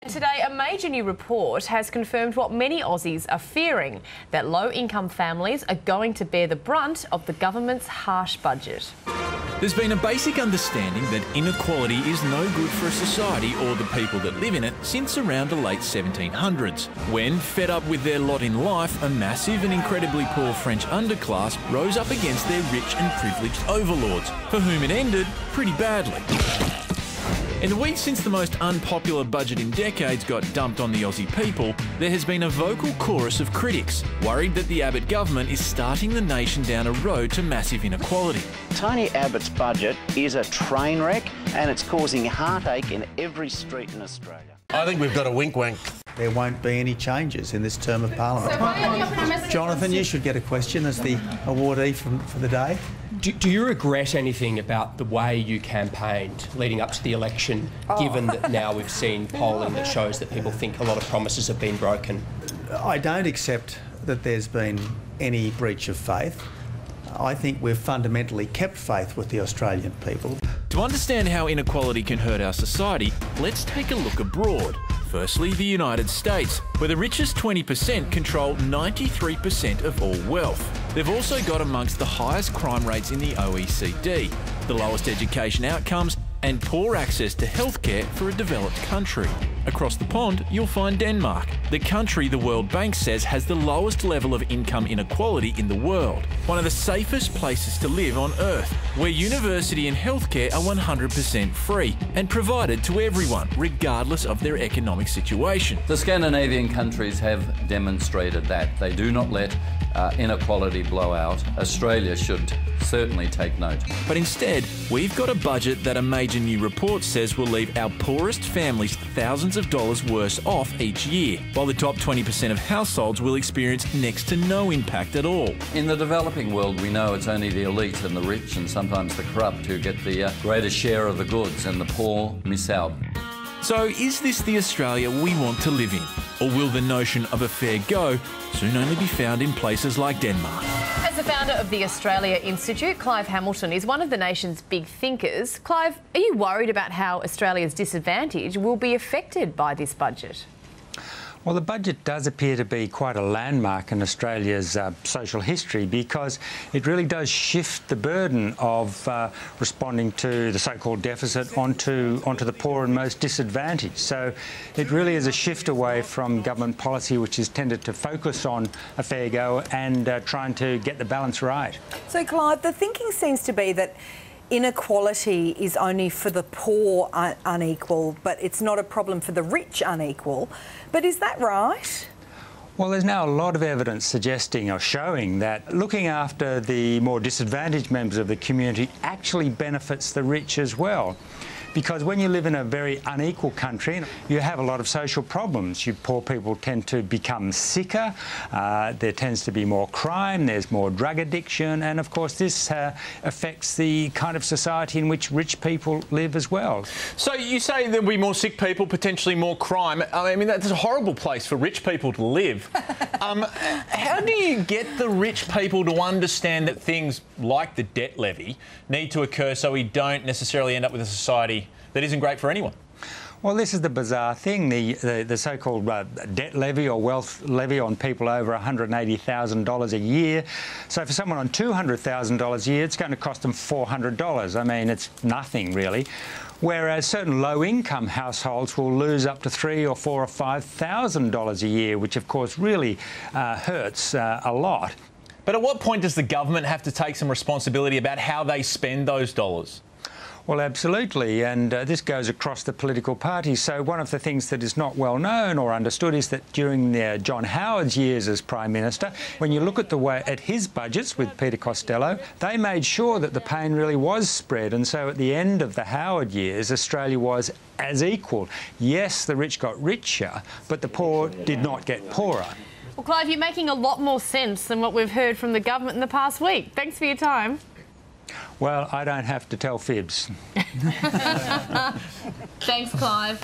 Today, a major new report has confirmed what many Aussies are fearing, that low-income families are going to bear the brunt of the government's harsh budget. There's been a basic understanding that inequality is no good for a society or the people that live in it since around the late 1700s, when, fed up with their lot in life, a massive and incredibly poor French underclass rose up against their rich and privileged overlords, for whom it ended pretty badly. In the weeks since the most unpopular budget in decades got dumped on the Aussie people, there has been a vocal chorus of critics worried that the Abbott government is starting the nation down a road to massive inequality. Tony Abbott's budget is a train wreck and it's causing heartache in every street in Australia. I think we've got a wink-wank. There won't be any changes in this term of Parliament. Jonathan, you should get a question as the awardee for the day. Do you regret anything about the way you campaigned leading up to the election, given that now we've seen polling that shows that people think a lot of promises have been broken? I don't accept that there's been any breach of faith. I think we've fundamentally kept faith with the Australian people. To understand how inequality can hurt our society, let's take a look abroad. Firstly, the United States, where the richest 20% control 93% of all wealth. They've also got amongst the highest crime rates in the OECD, the lowest education outcomes, and poor access to healthcare for a developed country. Across the pond, you'll find Denmark, the country the World Bank says has the lowest level of income inequality in the world, one of the safest places to live on Earth, where university and healthcare are 100% free and provided to everyone, regardless of their economic situation. The Scandinavian countries have demonstrated that. They do not let inequality blow out. Australia should certainly take note. But instead, we've got a budget that a major new report says will leave our poorest families thousands of dollars worse off each year, while the top 20% of households will experience next to no impact at all. In the developing world, we know it's only the elite and the rich and sometimes the corrupt who get the greatest share of the goods, and the poor miss out. So is this the Australia we want to live in? Or will the notion of a fair go soon only be found in places like Denmark? As the founder of the Australia Institute, Clive Hamilton is one of the nation's big thinkers. Clive, are you worried about how Australia's disadvantage will be affected by this budget? Well, the budget does appear to be quite a landmark in Australia's social history, because it really does shift the burden of responding to the so-called deficit onto the poor and most disadvantaged. So it really is a shift away from government policy, which has tended to focus on a fair go and trying to get the balance right. So, Clive, the thinking seems to be that inequality is only for the poor unequal, but it's not a problem for the rich unequal. But is that right? Well, there's now a lot of evidence suggesting or showing that looking after the more disadvantaged members of the community actually benefits the rich as well. Because when you live in a very unequal country, you have a lot of social problems. You poor people tend to become sicker, there tends to be more crime, there's more drug addiction, and of course this affects the kind of society in which rich people live as well. So you say there'll be more sick people, potentially more crime. I mean, that's a horrible place for rich people to live. How do you get the rich people to understand that things like the debt levy need to occur so we don't necessarily end up with a society that isn't great for anyone? Well, this is the bizarre thing, the so-called debt levy or wealth levy on people over $180,000 a year. So for someone on $200,000 a year, it's going to cost them $400. I mean, it's nothing really. Whereas certain low-income households will lose up to $3,000 or $4,000 or $5,000 a year, which of course really hurts a lot. But at what point does the government have to take some responsibility about how they spend those dollars? Well, absolutely, and this goes across the political parties. So one of the things that is not well known or understood is that during John Howard's years as Prime Minister, when you look at his budgets with Peter Costello, they made sure that the pain really was spread, and so at the end of the Howard years, Australia was as equal. Yes, the rich got richer, but the poor did not get poorer. Well, Clive, you're making a lot more sense than what we've heard from the government in the past week. Thanks for your time. Well, I don't have to tell fibs. Thanks, Clive.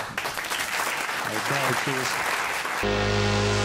Okay, cheers.